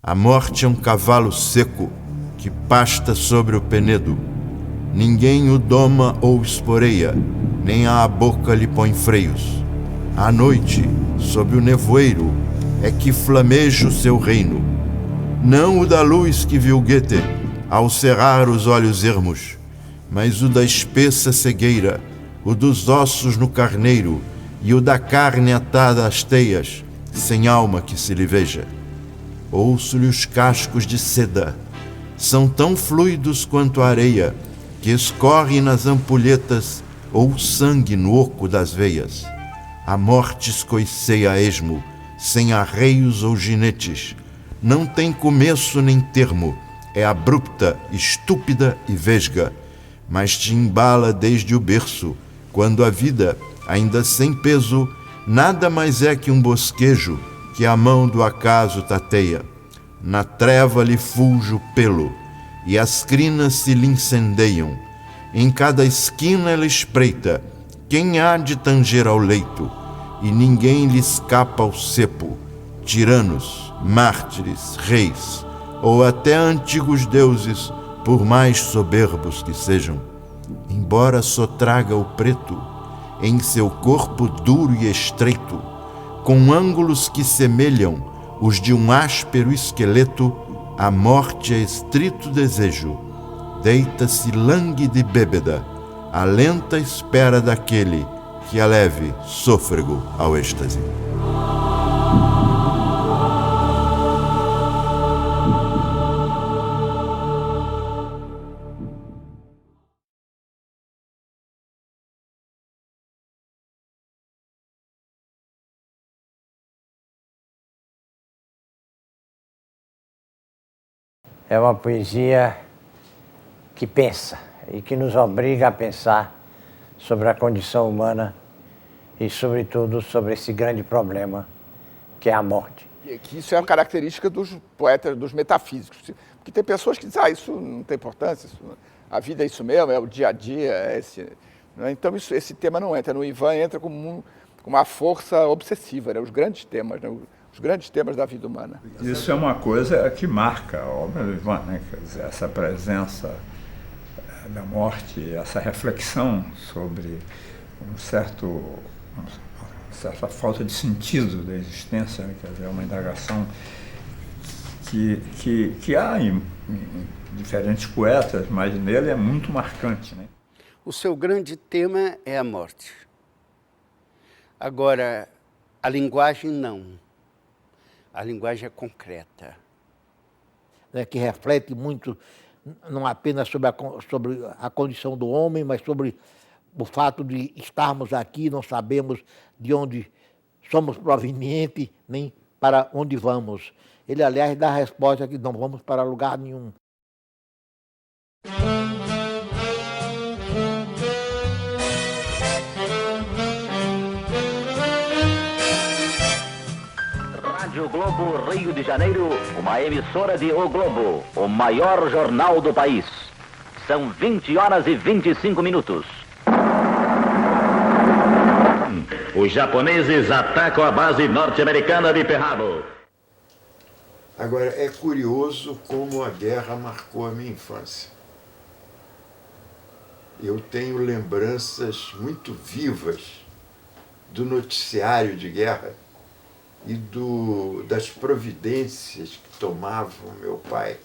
A morte é um cavalo seco que pasta sobre o penedo. Ninguém o doma ou esporeia, nem à boca lhe põe freios. À noite, sob o nevoeiro, é que flameja o seu reino. Não o da luz que viu Goethe ao cerrar os olhos ermos, mas o da espessa cegueira, o dos ossos no carneiro e o da carne atada às teias, sem alma que se lhe veja. Ouço-lhe os cascos de seda, são tão fluidos quanto a areia que escorre nas ampulhetas ou o sangue no oco das veias. A morte escoiceia a esmo, sem arreios ou ginetes. Não tem começo nem termo, é abrupta, estúpida e vesga, mas te embala desde o berço, quando a vida, ainda sem peso, nada mais é que um bosquejo que a mão do acaso tateia. Na treva lhe fulge o pelo, e as crinas se lhe incendeiam. Em cada esquina ela espreita quem há de tanger ao leito, e ninguém lhe escapa ao cepo. Tiranos, mártires, reis, ou até antigos deuses, por mais soberbos que sejam. Embora só traga o preto, em seu corpo duro e estreito, com ângulos que semelham os de um áspero esqueleto, a morte é estrito desejo. Deita-se lânguida e bêbeda, a lenta espera daquele que a leve sôfrego ao êxtase. É uma poesia que pensa e que nos obriga a pensar sobre a condição humana e, sobretudo, sobre esse grande problema que é a morte. Que isso é uma característica dos poetas, dos metafísicos. Porque tem pessoas que dizem, isso não tem importância, a vida é isso mesmo, é o dia a dia, é esse... Né? Então esse tema não entra. No Ivan entra como uma força obsessiva, né? Os grandes temas, né? Os grandes temas da vida humana. Isso é uma coisa que marca a obra do Ivan, né? Quer dizer, essa presença da morte, essa reflexão sobre uma certa falta de sentido da existência, né? Quer dizer, é uma indagação que há em diferentes poetas, mas nele é muito marcante, né? O seu grande tema é a morte. Agora, a linguagem não. A linguagem é concreta. Que reflete muito, não apenas sobre a condição do homem, mas sobre o fato de estarmos aqui, não sabemos de onde somos provenientes, nem para onde vamos. Ele, aliás, dá a resposta que não vamos para lugar nenhum. Rádio Globo Rio de Janeiro, uma emissora de O Globo, o maior jornal do país. São 20 horas e 25 minutos. Os japoneses atacam a base norte-americana de Pearl Harbor. Agora, é curioso como a guerra marcou a minha infância. Eu tenho lembranças muito vivas do noticiário de guerra e das providências que tomava o meu pai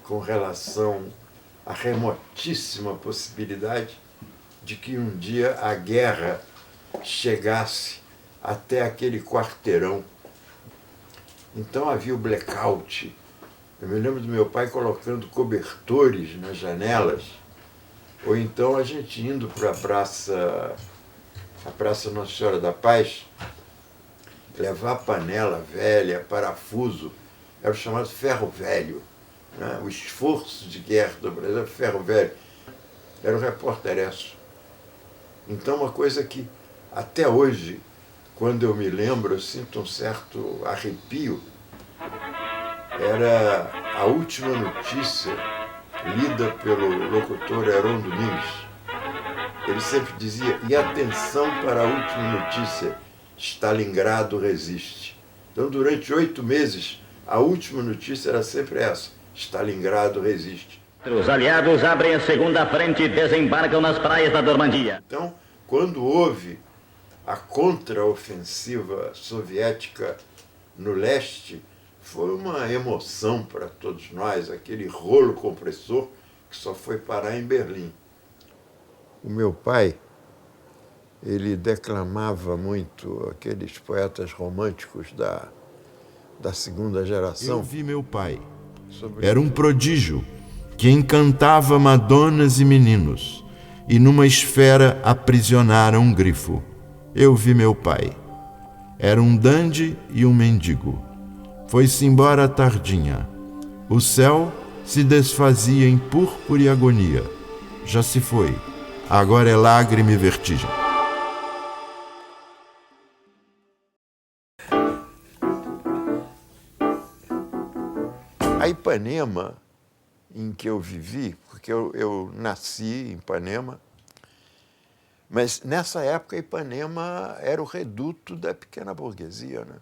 com relação à remotíssima possibilidade de que um dia a guerra chegasse até aquele quarteirão. Então havia o blackout. Eu me lembro do meu pai colocando cobertores nas janelas, ou então a gente indo para a Praça Nossa Senhora da Paz, levar panela velha, parafuso, era o chamado ferro velho, né? O esforço de guerra do Brasil era ferro velho. Era o repórter Esso. Então, uma coisa que, até hoje, quando eu me lembro, eu sinto um certo arrepio, era a última notícia lida pelo locutor Heron Domingues. Ele sempre dizia, e atenção para a última notícia, Stalingrado resiste. Então, durante 8 meses, a última notícia era sempre essa: Stalingrado resiste. Os aliados abrem a segunda frente e desembarcam nas praias da Normandia. Então, quando houve a contraofensiva soviética no leste, foi uma emoção para todos nós, aquele rolo compressor que só foi parar em Berlim. O meu pai, ele declamava muito aqueles poetas românticos da segunda geração. Eu vi meu pai. Era um prodígio que encantava madonas e meninos, e numa esfera aprisionara um grifo. Eu vi meu pai. Era um dandy e um mendigo. Foi-se embora à tardinha. O céu se desfazia em púrpura e agonia. Já se foi. Agora é lágrima e vertigem. A Ipanema, em que eu vivi, porque eu nasci em Ipanema, mas nessa época Ipanema era o reduto da pequena burguesia, né?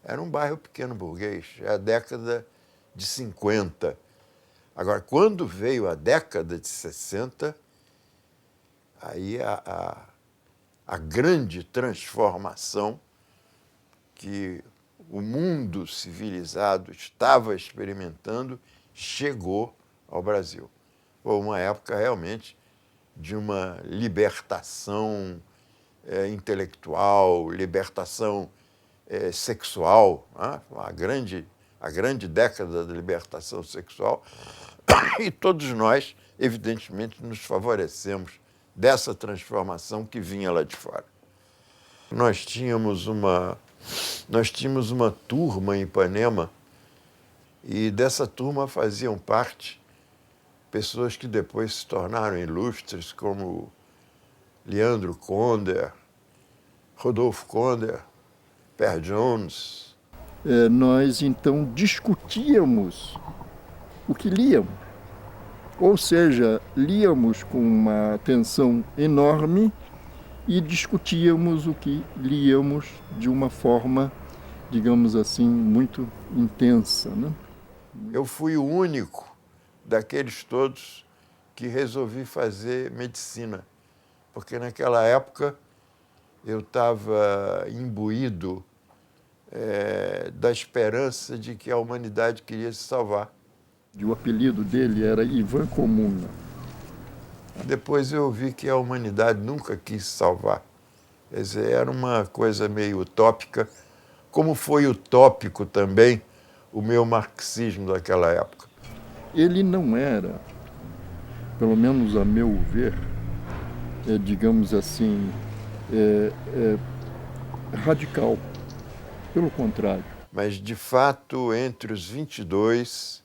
Era um bairro pequeno burguês, é a década de 50. Agora, quando veio a década de 60, aí a grande transformação que o mundo civilizado estava experimentando chegou ao Brasil. Foi uma época realmente de uma libertação intelectual, libertação sexual, né? a grande década da libertação sexual, e todos nós, evidentemente, nos favorecemos dessa transformação que vinha lá de fora. Nós tínhamos uma turma em Ipanema, e dessa turma faziam parte pessoas que depois se tornaram ilustres, como Leandro Conder, Rodolfo Conder, Per Jones. Nós, então, discutíamos o que líamos. Ou seja, líamos com uma atenção enorme e discutíamos o que líamos de uma forma, digamos assim, muito intensa, né? Eu fui o único daqueles todos que resolvi fazer medicina, porque naquela época eu estava imbuído da esperança de que a humanidade queria se salvar. E o apelido dele era Ivan Comuna. Depois eu vi que a humanidade nunca quis se salvar. Quer dizer, era uma coisa meio utópica, como foi utópico também o meu marxismo daquela época. Ele não era, pelo menos a meu ver, digamos assim, radical. Pelo contrário. Mas, de fato, entre os 22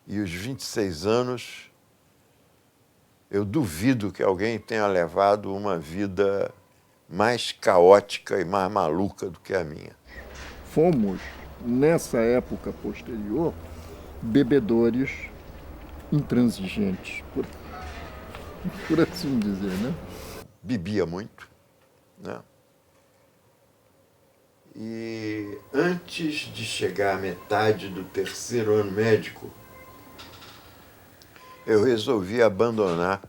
e os 26 anos, eu duvido que alguém tenha levado uma vida mais caótica e mais maluca do que a minha. Fomos, nessa época posterior, bebedores intransigentes, por assim dizer, né? Bebia muito, né? E antes de chegar à metade do terceiro ano médico, eu resolvi abandonar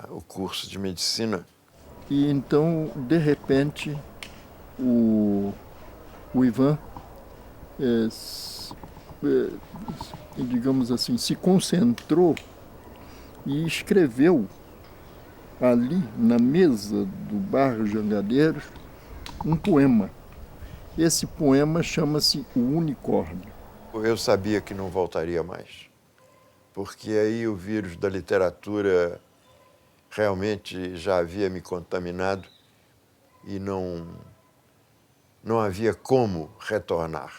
o curso de medicina. E então, de repente, o Ivan, digamos assim, se concentrou e escreveu ali na mesa do bar Jangadeiros um poema. Esse poema chama-se O Unicórnio. Eu sabia que não voltaria mais, porque aí o vírus da literatura realmente já havia me contaminado e não havia como retornar.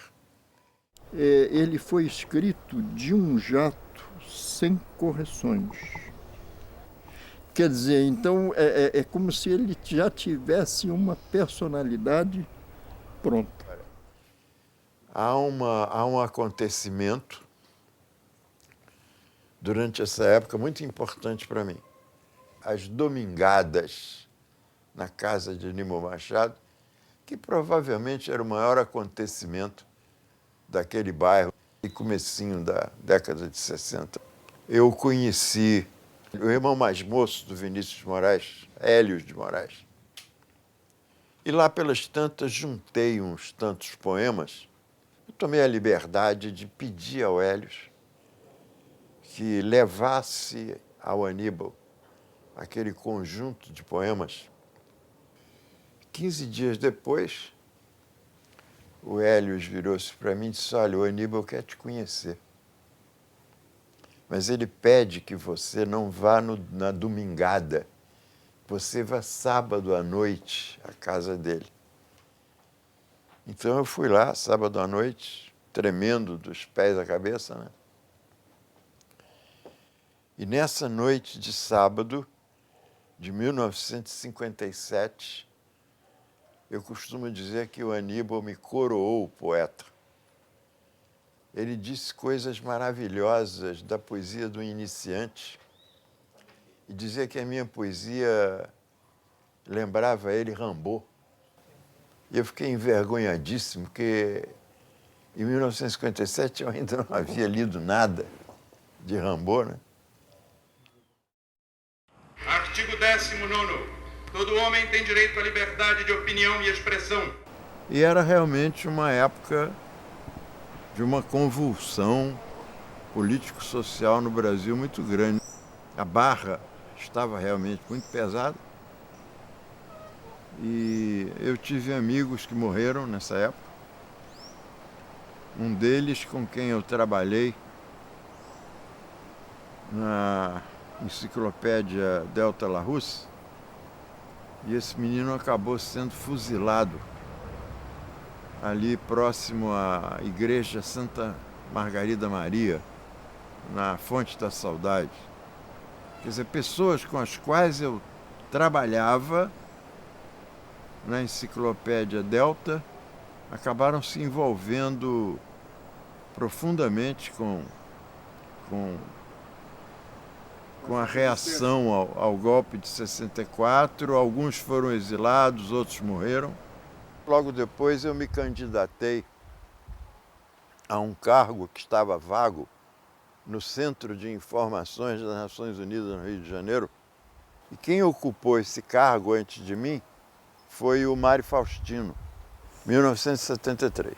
Ele foi escrito de um jato sem correções. Quer dizer, então, é como se ele já tivesse uma personalidade pronta. Há um acontecimento durante essa época muito importante para mim. As domingadas na casa de Nimo Machado, que provavelmente era o maior acontecimento daquele bairro e comecinho da década de 60. Eu conheci o irmão mais moço do Vinícius de Moraes, Hélio de Moraes. E lá pelas tantas juntei uns tantos poemas. Eu tomei a liberdade de pedir ao Hélio que levasse ao Aníbal aquele conjunto de poemas. 15 dias depois, o Hélio virou-se para mim e disse: olha, o Aníbal quer te conhecer. Mas ele pede que você não vá na domingada. Você vá sábado à noite à casa dele. Então eu fui lá, sábado à noite, tremendo dos pés à cabeça, né? E nessa noite de sábado, de 1957, eu costumo dizer que o Aníbal me coroou o poeta. Ele disse coisas maravilhosas da poesia do iniciante e dizia que a minha poesia lembrava ele Rimbaud. E eu fiquei envergonhadíssimo, porque em 1957 eu ainda não havia lido nada de Rimbaud, né? Artigo 19º. Todo homem tem direito à liberdade de opinião e expressão. E era realmente uma época de uma convulsão político-social no Brasil muito grande. A barra estava realmente muito pesada. E eu tive amigos que morreram nessa época. Um deles com quem eu trabalhei na enciclopédia Delta Larousse, e esse menino acabou sendo fuzilado ali próximo à igreja Santa Margarida Maria, na Fonte da Saudade. Quer dizer, pessoas com as quais eu trabalhava na enciclopédia Delta acabaram se envolvendo profundamente com a reação ao golpe de 64. Alguns foram exilados, outros morreram. Logo depois eu me candidatei a um cargo que estava vago no Centro de Informações das Nações Unidas no Rio de Janeiro. E quem ocupou esse cargo antes de mim foi o Mário Faustino, 1973,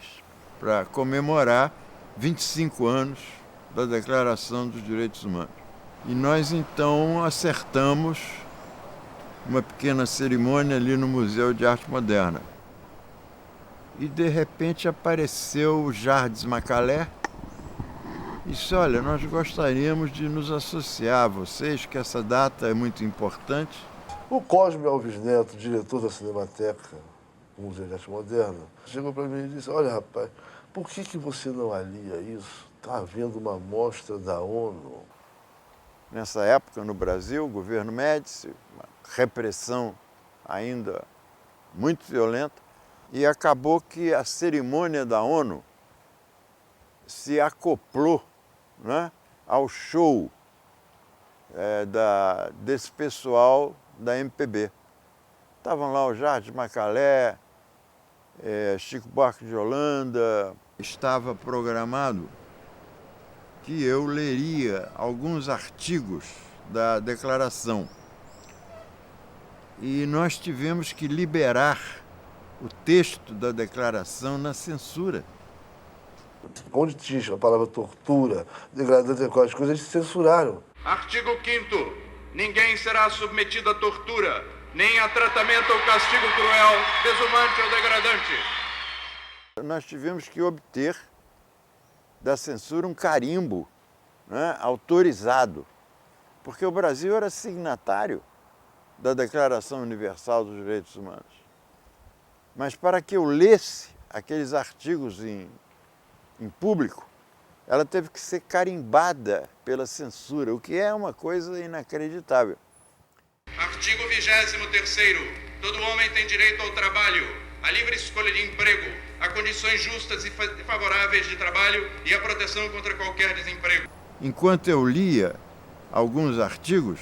para comemorar 25 anos da Declaração dos Direitos Humanos. E nós, então, acertamos uma pequena cerimônia ali no Museu de Arte Moderna. E, de repente, apareceu o Jardes Macalé e disse: olha, nós gostaríamos de nos associar a vocês, que essa data é muito importante. O Cosme Alves Neto, diretor da Cinemateca do Museu de Arte Moderna, chegou para mim e disse: olha, rapaz, por que você não alia isso? Está havendo uma mostra da ONU. Nessa época, no Brasil, o governo Médici, uma repressão ainda muito violenta, e acabou que a cerimônia da ONU se acoplou, né, ao show desse pessoal da MPB. Estavam lá o Jardim Macalé, Chico Buarque de Holanda. Estava programado que eu leria alguns artigos da declaração. E nós tivemos que liberar o texto da declaração na censura. Onde tinha a palavra tortura, degradante, as coisas, eles censuraram. Artigo 5º. Ninguém será submetido a tortura, nem a tratamento ou castigo cruel, desumante ou degradante. Nós tivemos que obter da censura um carimbo, né, autorizado, porque o Brasil era signatário da Declaração Universal dos Direitos Humanos. Mas para que eu lesse aqueles artigos em público, ela teve que ser carimbada pela censura, o que é uma coisa inacreditável. Artigo 23º. Todo homem tem direito ao trabalho, à livre escolha de emprego, a condições justas e favoráveis de trabalho e a proteção contra qualquer desemprego. Enquanto eu lia alguns artigos,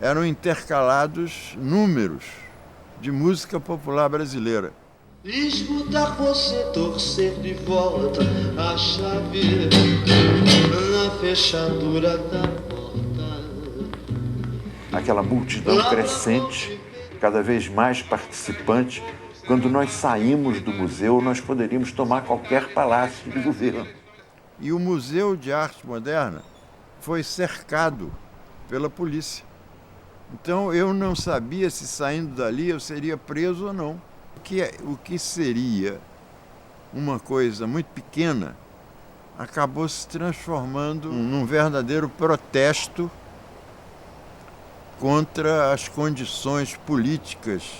eram intercalados números de música popular brasileira. Escutar você torcer de volta a chave na fechadura da porta. Aquela multidão crescente, cada vez mais participante. Quando nós saímos do museu, nós poderíamos tomar qualquer palácio de governo. E o Museu de Arte Moderna foi cercado pela polícia. Então eu não sabia se saindo dali eu seria preso ou não. O que seria uma coisa muito pequena acabou se transformando num verdadeiro protesto contra as condições políticas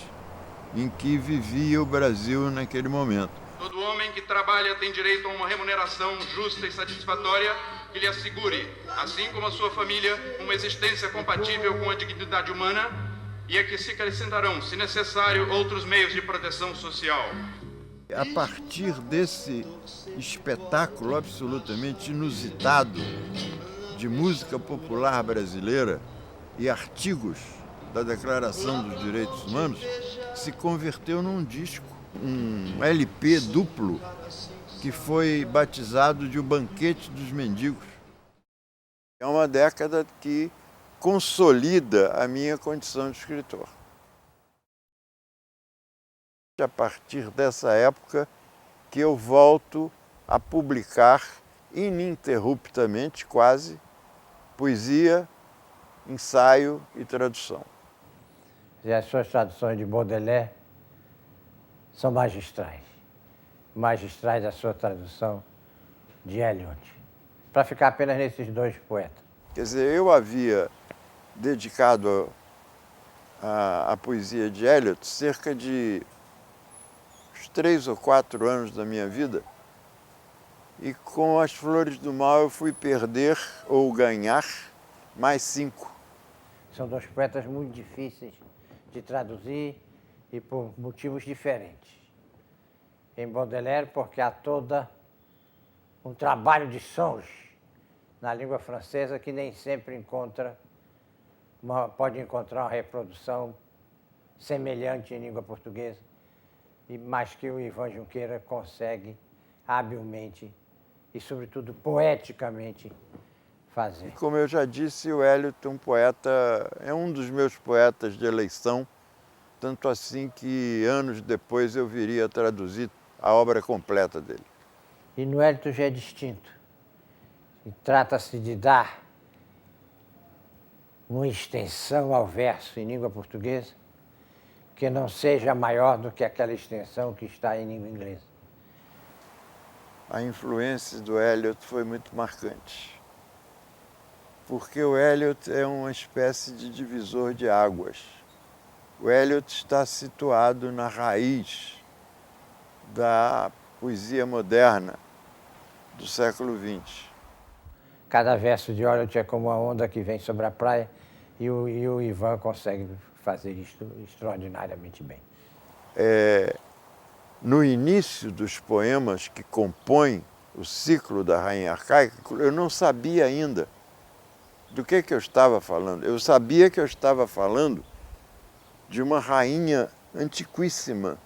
em que vivia o Brasil naquele momento. Todo homem que trabalha tem direito a uma remuneração justa e satisfatória que lhe assegure, assim como a sua família, uma existência compatível com a dignidade humana e a que se acrescentarão, se necessário, outros meios de proteção social. A partir desse espetáculo absolutamente inusitado de música popular brasileira e artigos da Declaração dos Direitos Humanos, se converteu num disco, um LP duplo, que foi batizado de O Banquete dos Mendigos. É uma década que consolida a minha condição de escritor. A partir dessa época que eu volto a publicar ininterruptamente, quase, poesia, ensaio e tradução. E as suas traduções de Baudelaire são magistrais. Magistrais a sua tradução de Eliot. Para ficar apenas nesses dois poetas. Quer dizer, eu havia dedicado à poesia de Eliot cerca de uns 3 ou 4 anos da minha vida. E com As Flores do Mal eu fui perder ou ganhar mais 5. São dois poetas muito difíceis de traduzir e por motivos diferentes. Em Baudelaire, porque há toda um trabalho de sons na língua francesa que nem sempre pode encontrar uma reprodução semelhante em língua portuguesa, mas que o Ivan Junqueira consegue habilmente e, sobretudo, poeticamente fazer. Como eu já disse, o Eliot é um dos meus poetas de eleição, tanto assim que anos depois eu viria a traduzir a obra completa dele. E no Eliot já é distinto. E trata-se de dar uma extensão ao verso em língua portuguesa que não seja maior do que aquela extensão que está em língua inglesa. A influência do Eliot foi muito marcante, porque o Eliot é uma espécie de divisor de águas. O Eliot está situado na raiz da poesia moderna do século XX. Cada verso de Eliot é como uma onda que vem sobre a praia e o Ivan consegue fazer isto extraordinariamente bem. No início dos poemas que compõem o ciclo da Rainha Arcaica, eu não sabia ainda do que eu estava falando. Eu sabia que eu estava falando de uma rainha antiquíssima.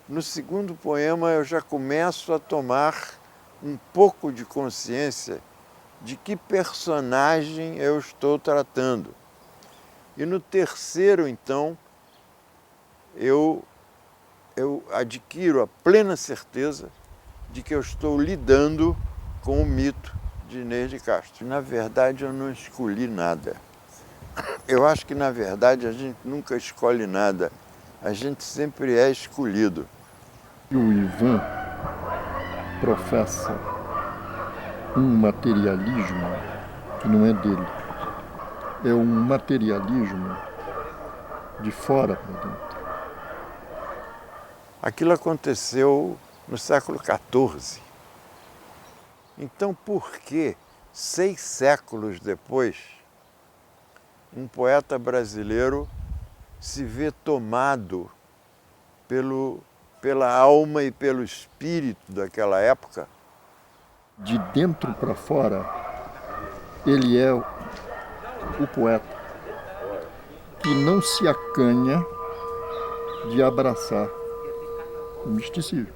No segundo poema eu já começo a tomar um pouco de consciência de que personagem eu estou tratando. E no terceiro, então, eu adquiro a plena certeza de que eu estou lidando com o mito de Inês de Castro. Na verdade, eu não escolhi nada. Eu acho que, na verdade, a gente nunca escolhe nada. A gente sempre é escolhido. O Ivan professa um materialismo que não é dele. É um materialismo de fora para dentro. Aquilo aconteceu no século XIV. Então, por que, 6 séculos depois, um poeta brasileiro se vê tomado pela alma e pelo espírito daquela época? De dentro para fora, ele é o poeta que não se acanha de abraçar o misticismo.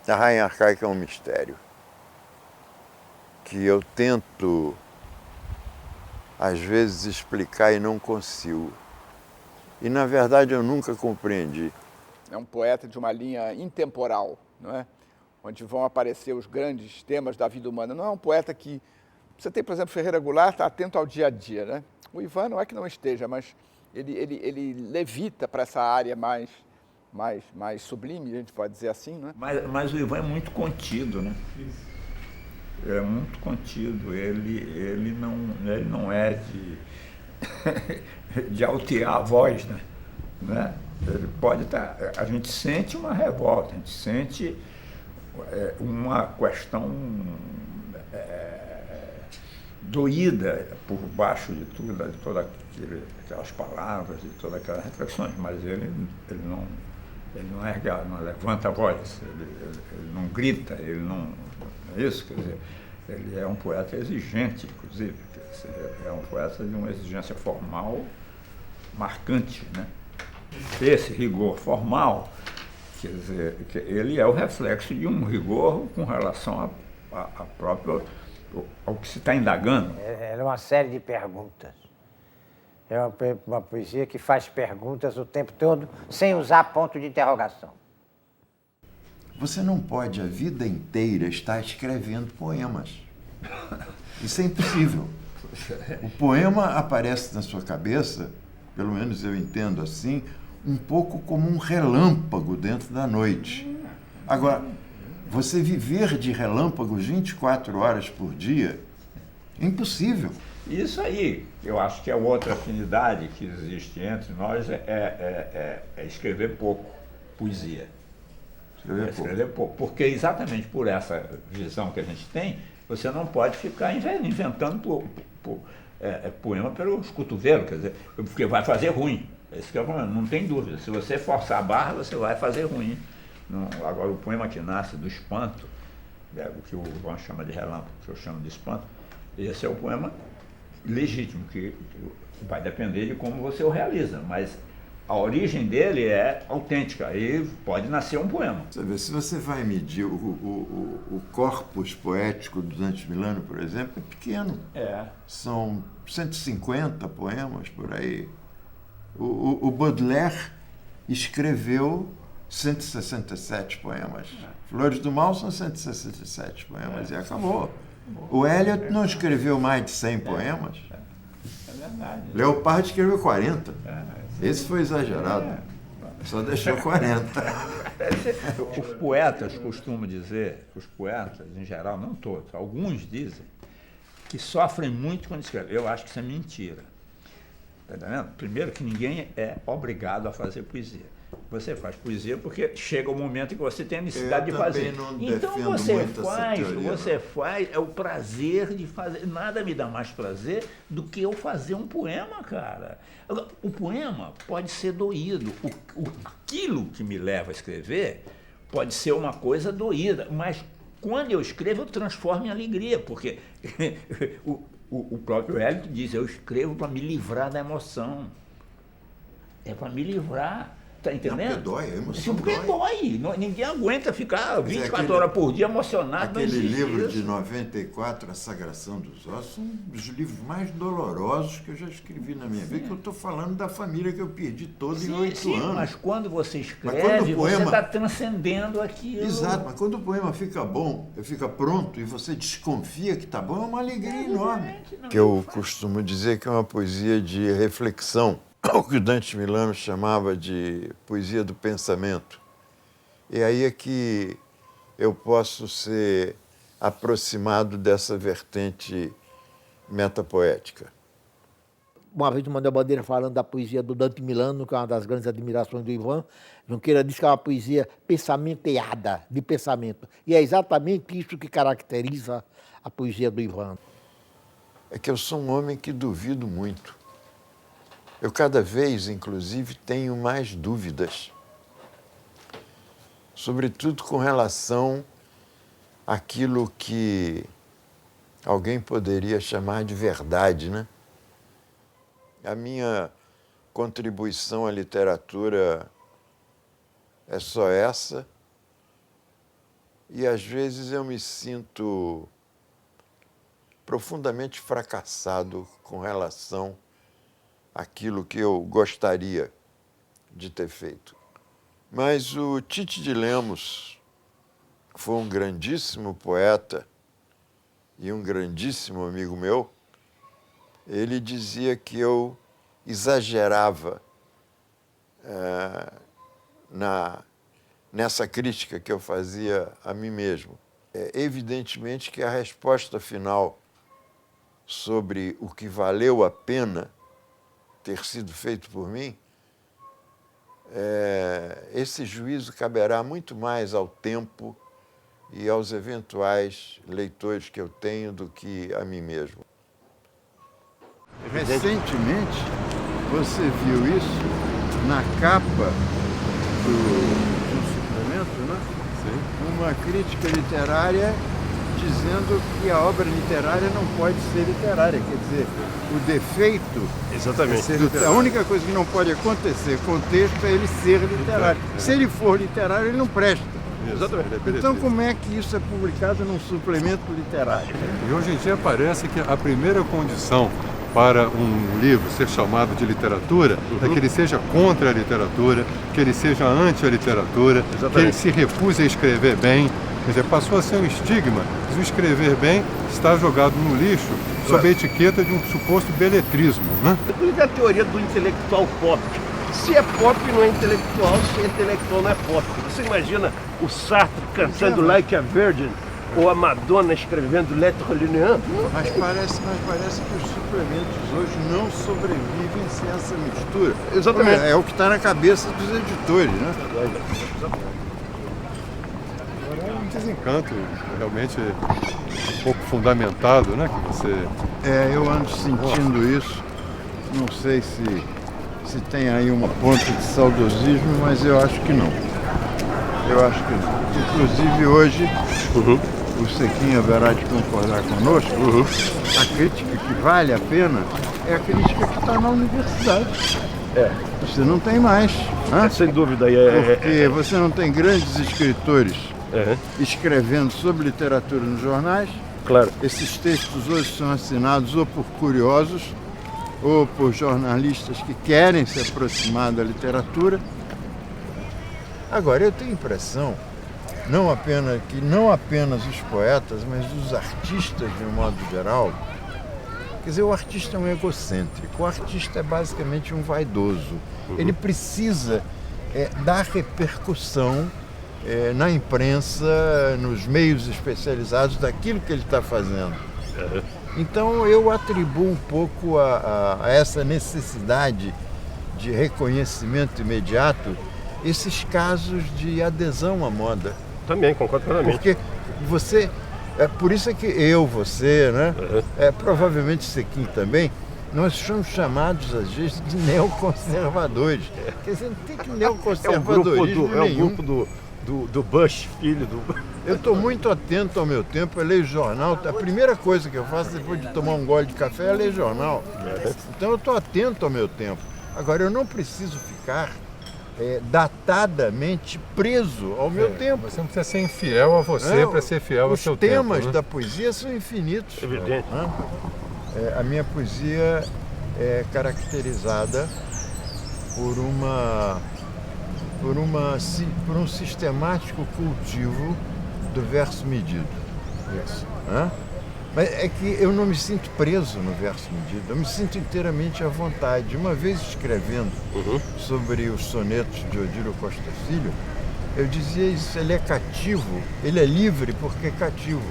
A rainha arcaica é um mistério que eu tento, às vezes, explicar e não consigo. E, na verdade, eu nunca compreendi. É um poeta de uma linha intemporal, não é? Onde vão aparecer os grandes temas da vida humana. Não é um poeta que... Você tem, por exemplo, Ferreira Goulart, está atento ao dia a dia, né? O Ivan não é que não esteja, mas ele levita para essa área mais sublime, a gente pode dizer assim, né? Mas o Ivan é muito contido, né? É muito contido. Ele não é de altear a voz, né? Ele pode estar... A gente sente uma revolta, a gente sente uma questão doída por baixo de tudo, de todas aquelas palavras, de todas aquelas reflexões, mas ele não levanta a voz, ele não grita, ele não... É isso, quer dizer, ele é um poeta exigente, inclusive, é um poeta de uma exigência formal marcante, né? Esse rigor formal, quer dizer, ele é o reflexo de um rigor com relação ao que se está indagando. É uma série de perguntas. É uma poesia que faz perguntas o tempo todo, sem usar ponto de interrogação. Você não pode a vida inteira estar escrevendo poemas. Isso é impossível. O poema aparece na sua cabeça, pelo menos eu entendo assim, um pouco como um relâmpago dentro da noite. Agora, você viver de relâmpagos 24 horas por dia é impossível. Isso aí, eu acho que é outra afinidade que existe entre nós, é escrever pouco, poesia. Escrever pouco. Porque exatamente por essa visão que a gente tem, você não pode ficar inventando poema pelos cotovelos, quer dizer, porque vai fazer ruim. Esse que é o problema, não tem dúvida. Se você forçar a barra, você vai fazer ruim. Não, agora, o poema que nasce do espanto, o que o Ivan chama de relâmpago, que eu chamo de espanto, esse é o poema legítimo, que vai depender de como você o realiza, mas a origem dele é autêntica, e pode nascer um poema. Você vê, se você vai medir o corpus poético do Dante Milano, por exemplo, é pequeno. São 150 poemas por aí. O Baudelaire escreveu 167 poemas. Flores do Mal são 167 poemas e acabou. O Eliot não escreveu mais de 100 poemas. É verdade. Leopardi escreveu 40. Esse foi exagerado. Só deixou 40. Os poetas costumam dizer, os poetas em geral, não todos, alguns dizem, que sofrem muito quando escrevem. Eu acho que isso é mentira. Tá entendendo? Primeiro que ninguém é obrigado a fazer poesia. Você faz poesia porque chega o momento em que você tem a necessidade de fazer. Então você faz, é o prazer de fazer. Nada me dá mais prazer do que eu fazer um poema, cara. O poema pode ser doído. Aquilo que me leva a escrever pode ser uma coisa doída, mas quando eu escrevo eu transformo em alegria, porque o próprio Eliot diz, eu escrevo para me livrar da emoção. É para me livrar. Tá entendendo? Não, porque dói, a emoção porque dói. Ninguém aguenta ficar 24 horas por dia emocionado. Aquele livro de 94, A Sagração dos Ossos, um dos livros mais dolorosos que eu já escrevi na minha vida, que eu estou falando da família que eu perdi toda em 8 anos. Mas quando você escreve, você está transcendendo aquilo. Exato, mas quando o poema fica bom, fica pronto e você desconfia que está bom, é uma alegria enorme. Que eu costumo dizer que é uma poesia de reflexão. O que o Dante Milano chamava de poesia do pensamento. E aí é que eu posso ser aproximado dessa vertente metapoética. Uma vez o Manuel Bandeira falando da poesia do Dante Milano, que é uma das grandes admirações do Ivan, Junqueira disse que é uma poesia pensamenteada, de pensamento. E é exatamente isso que caracteriza a poesia do Ivan. É que eu sou um homem que duvido muito. Eu cada vez, inclusive, tenho mais dúvidas, sobretudo com relação àquilo que alguém poderia chamar de verdade, né? A minha contribuição à literatura é só essa. E às vezes eu me sinto profundamente fracassado com relação àquilo que eu gostaria de ter feito. Mas o Tite de Lemos foi um grandíssimo poeta e um grandíssimo amigo meu. Ele dizia que eu exagerava nessa crítica que eu fazia a mim mesmo. Evidentemente que a resposta final sobre o que valeu a pena ter sido feito por mim, esse juízo caberá muito mais ao tempo e aos eventuais leitores que eu tenho do que a mim mesmo. Recentemente, você viu isso na capa de um suplemento, né? Sim. Uma crítica literária dizendo que a obra literária não pode ser literária. Quer dizer, o defeito... Exatamente. A única coisa que não pode acontecer com o texto é ele ser literário. Se ele for literário, ele não presta. Exatamente. Então, como é que isso é publicado num suplemento literário? E hoje em dia parece que a primeira condição para um livro ser chamado de literatura é que ele seja contra a literatura, que ele seja anti a literatura, que ele se recuse a escrever bem. Quer dizer, passou a ser um estigma de o escrever bem está jogado no lixo sob a etiqueta de um suposto beletrismo, né? É a teoria do intelectual pop. Se é pop, não é intelectual, se é intelectual, não é pop. Você imagina o Sartre cantando Like a Virgin ou a Madonna escrevendo Lettre Lunéen? Mas parece que os suplementos hoje não sobrevivem sem essa mistura. Exatamente. É o que está na cabeça dos editores, né? Agora é um desencanto realmente um pouco fundamentado, né? Que você... eu ando sentindo isso. Não sei se tem aí uma ponta de saudosismo, mas eu acho que não. Eu acho que não. Inclusive hoje, o Sequinha haverá de concordar conosco, a crítica que vale a pena é a crítica que está na universidade. Você não tem mais. Né? Sem dúvida. Porque você não tem grandes escritores escrevendo sobre literatura nos jornais. Claro. Esses textos hoje são assinados ou por curiosos ou por jornalistas que querem se aproximar da literatura. Agora, eu tenho a impressão, não apenas os poetas, mas os artistas de um modo geral, quer dizer, o artista é um egocêntrico, o artista é basicamente um vaidoso. Ele precisa dar repercussão na imprensa, nos meios especializados daquilo que ele está fazendo. Então eu atribuo um pouco a essa necessidade de reconhecimento imediato esses casos de adesão à moda. Também, concordo plenamente. Porque você, por isso é que você, né? Provavelmente Sequim também, nós somos chamados às vezes de neoconservadores. Quer dizer, não tem que neoconservadorismo nenhum. É o grupo do Bush, filho do... Eu estou muito atento ao meu tempo, eu leio jornal. A primeira coisa que eu faço depois de tomar um gole de café é ler jornal. Então eu estou atento ao meu tempo. Agora, eu não preciso ficar datadamente preso ao meu tempo. Você não precisa ser infiel a você para ser fiel ao seu tempo. Os temas da poesia são infinitos. Evidente. A minha poesia é caracterizada por um sistemático cultivo do verso medido. Mas é que eu não me sinto preso no verso medido, eu me sinto inteiramente à vontade. Uma vez escrevendo sobre os sonetos de Odilo Costa Filho, eu dizia isso, ele é cativo, ele é livre porque é cativo.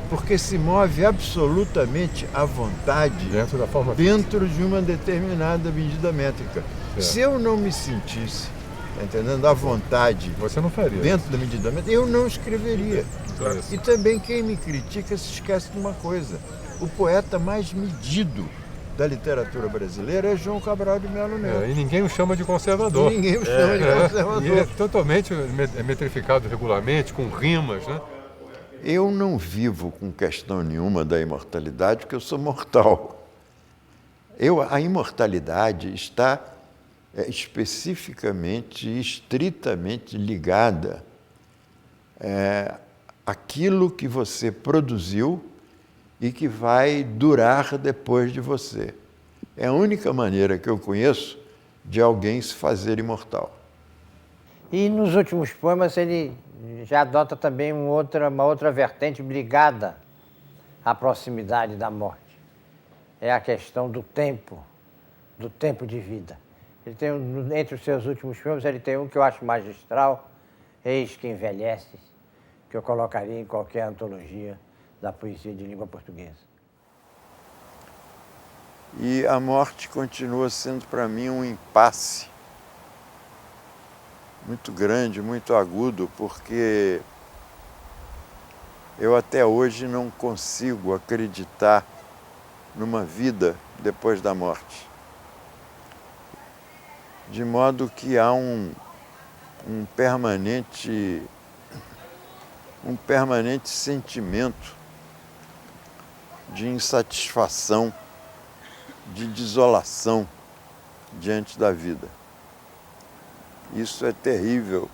Porque se move absolutamente à vontade dentro de uma determinada medida métrica. Se eu não me sentisse, entendendo, à vontade, você não faria dentro da medida métrica, eu não escreveria. E também quem me critica se esquece de uma coisa: o poeta mais medido da literatura brasileira é João Cabral de Melo Neto. E ninguém o chama de conservador. Ninguém o chama de conservador. E é totalmente metrificado regularmente, com rimas, né? Eu não vivo com questão nenhuma da imortalidade, porque eu sou mortal. A imortalidade está é especificamente e estritamente ligada àquilo que você produziu e que vai durar depois de você. É a única maneira que eu conheço de alguém se fazer imortal. E nos últimos poemas ele já adota também uma outra vertente ligada à proximidade da morte. É a questão do tempo de vida. Ele tem, entre os seus últimos poemas, ele tem um que eu acho magistral, Eis que Envelheces, que eu colocaria em qualquer antologia da poesia de língua portuguesa. E a morte continua sendo para mim um impasse muito grande, muito agudo, porque eu até hoje não consigo acreditar numa vida depois da morte. De modo que há um permanente sentimento de insatisfação, de desolação diante da vida. Isso é terrível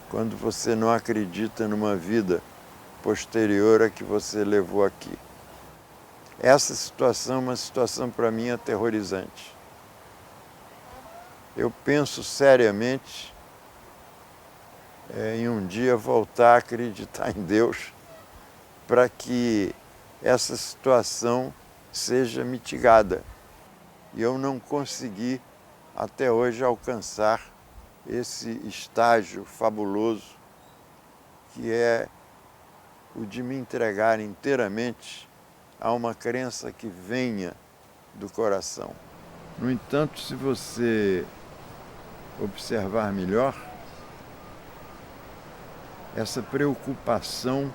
quando você não acredita numa vida posterior à que você levou aqui. Essa situação é uma situação para mim aterrorizante. Eu penso seriamente em um dia voltar a acreditar em Deus para que essa situação seja mitigada. E eu não consegui até hoje alcançar esse estágio fabuloso que é o de me entregar inteiramente a uma crença que venha do coração. No entanto, se você observar melhor, essa preocupação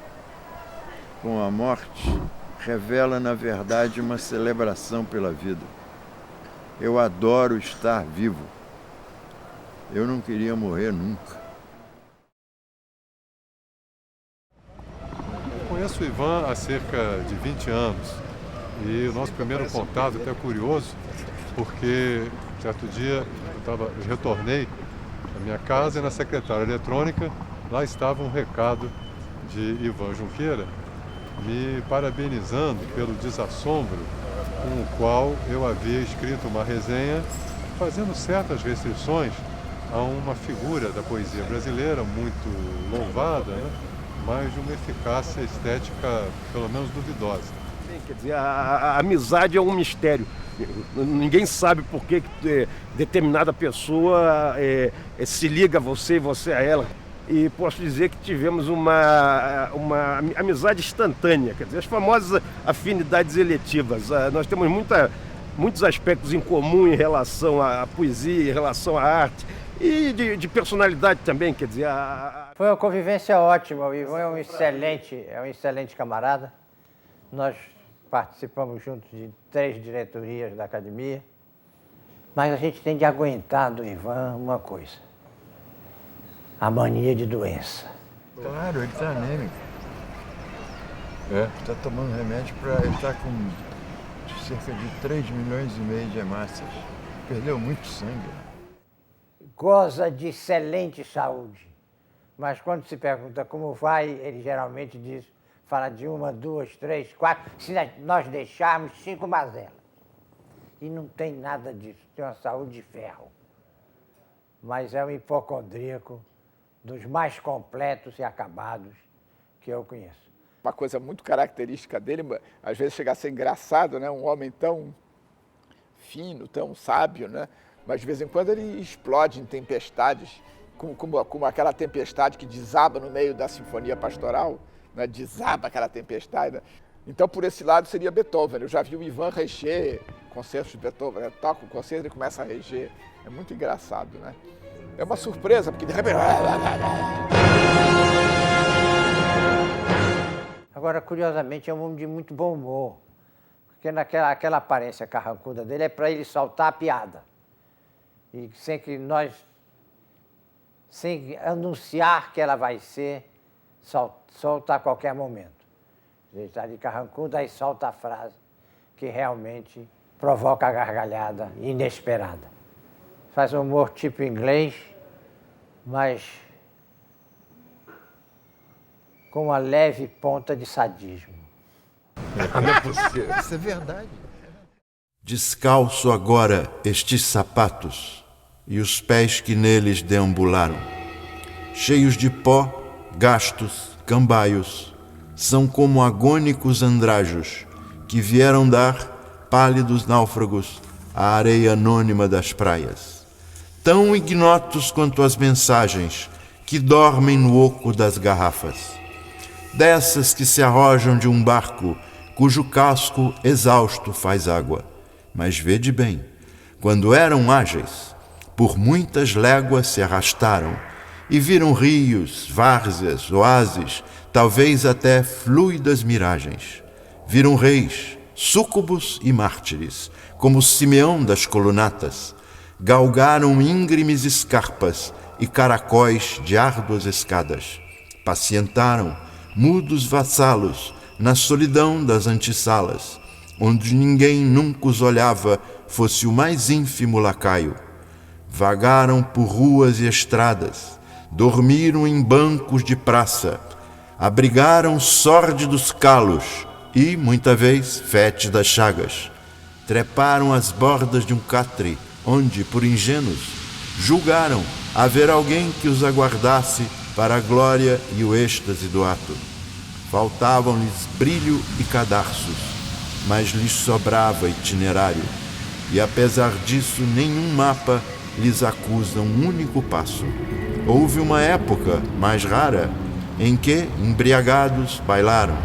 com a morte revela, na verdade, uma celebração pela vida. Eu adoro estar vivo. Eu não queria morrer nunca. Eu conheço o Ivan há cerca de 20 anos e o nosso primeiro contato até é curioso, porque certo dia eu retornei à minha casa e na secretária eletrônica lá estava um recado de Ivan Junqueira me parabenizando pelo desassombro com o qual eu havia escrito uma resenha fazendo certas restrições a uma figura da poesia brasileira muito louvada, né? Mas de uma eficácia estética pelo menos duvidosa. Sim, quer dizer, a amizade é um mistério. Ninguém sabe por que determinada pessoa se liga a você e você a ela. E posso dizer que tivemos uma amizade instantânea, quer dizer, as famosas afinidades eletivas. Nós temos muitos aspectos em comum em relação à poesia, em relação à arte e de personalidade também, quer dizer... Foi uma convivência ótima, o Ivan é um excelente camarada. Nós participamos juntos de 3 diretorias da academia, mas a gente tem de aguentar do Ivan uma coisa: a mania de doença. Claro, ele está anêmico. Está tomando remédio para... Ele está com cerca de 3,5 milhões de hemácias. Perdeu muito sangue. Goza de excelente saúde, mas quando se pergunta como vai, ele geralmente fala de 1, 2, 3, 4, se nós deixarmos 5 mazelas. E não tem nada disso, tem uma saúde de ferro. Mas é um hipocondríaco dos mais completos e acabados que eu conheço. Uma coisa muito característica dele, às vezes chega a ser engraçado, né? Um homem tão fino, tão sábio, né? Mas de vez em quando ele explode em tempestades, como aquela tempestade que desaba no meio da Sinfonia Pastoral, né? Desaba aquela tempestade. Né? Então, por esse lado, seria Beethoven. Eu já vi o Ivan reger concertos de Beethoven, né? Toca o concerto e começa a reger. É muito engraçado, né? É uma surpresa, porque de repente... Agora, curiosamente, é um homem de muito bom humor, porque aquela aparência carrancuda dele é para ele soltar a piada. E sem anunciar que ela vai ser, solta a qualquer momento. Ele está de carrancudo, aí solta a frase que realmente provoca a gargalhada inesperada. faz um humor tipo inglês, mas com uma leve ponta de sadismo. Não é possível. Isso é verdade. Descalço agora estes sapatos e os pés que neles deambularam, cheios de pó, gastos, cambaios, são como agônicos andrajos que vieram dar, pálidos náufragos, à areia anônima das praias, tão ignotos quanto as mensagens que dormem no oco das garrafas, dessas que se arrojam de um barco cujo casco exausto faz água. Mas vede bem, quando eram ágeis, por muitas léguas se arrastaram e viram rios, várzeas, oásis, talvez até fluidas miragens. Viram reis, súcubos e mártires, como Simeão das colunatas. Galgaram íngremes escarpas e caracóis de árduas escadas. Pacientaram, mudos vassalos, na solidão das antessalas, onde ninguém nunca os olhava, fosse o mais ínfimo lacaio. Vagaram por ruas e estradas, dormiram em bancos de praça, abrigaram sórdidos calos e, muita vez, fétidas chagas. Treparam as bordas de um catre, onde, por ingênuos, julgaram haver alguém que os aguardasse para a glória e o êxtase do ato. Faltavam-lhes brilho e cadarços, mas lhes sobrava itinerário, e apesar disso nenhum mapa lhes acusa um único passo. Houve uma época, mais rara, em que, embriagados, bailaram,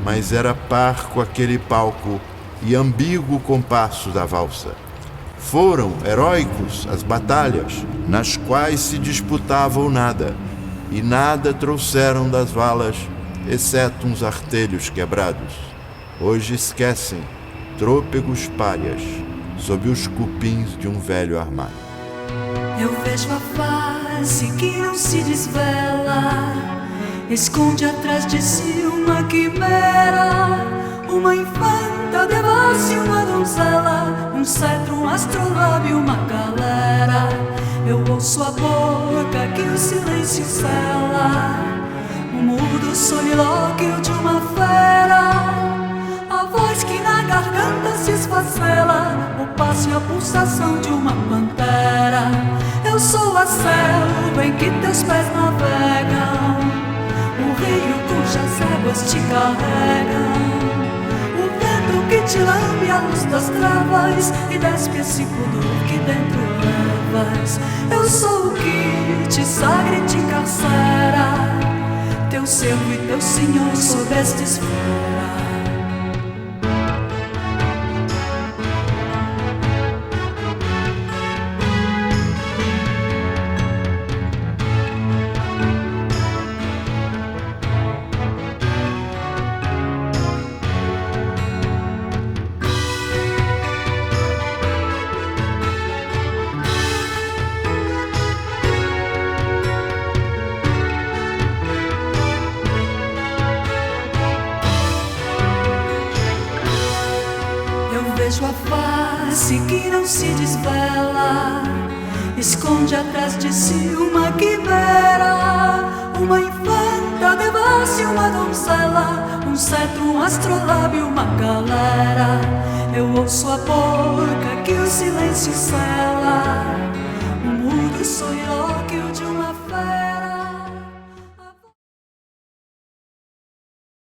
mas era parco aquele palco e ambíguo o compasso da valsa. Foram heróicos as batalhas, nas quais se disputava o nada, e nada trouxeram das valas, exceto uns artelhos quebrados. Hoje esquecem, trôpegos párias, sob os cupins de um velho armário. Eu vejo a face que não se desvela, esconde atrás de si uma quimera, uma infanta devassa e uma donzela, um cetro, um astrolábio, uma galera. Eu ouço a boca que o silêncio cela, o mudo solilóquio de uma fera, a voz que na garganta se esfacela, o passo e a pulsação de uma pantera. Eu sou a selva em que teus pés navegam, o rio cujas águas te carregam, o vento que te lambe a luz das trevas e despe esse pudor que dentro levas. Eu sou o que te sagra e te encarcera, teu servo e teu senhor sob esta esfera. Vejo a face que não se desvela, esconde atrás de si uma quimera, uma infanta devassa e uma donzela, um cetro, um astrolábio, uma galera. Eu ouço a boca que o silêncio cela,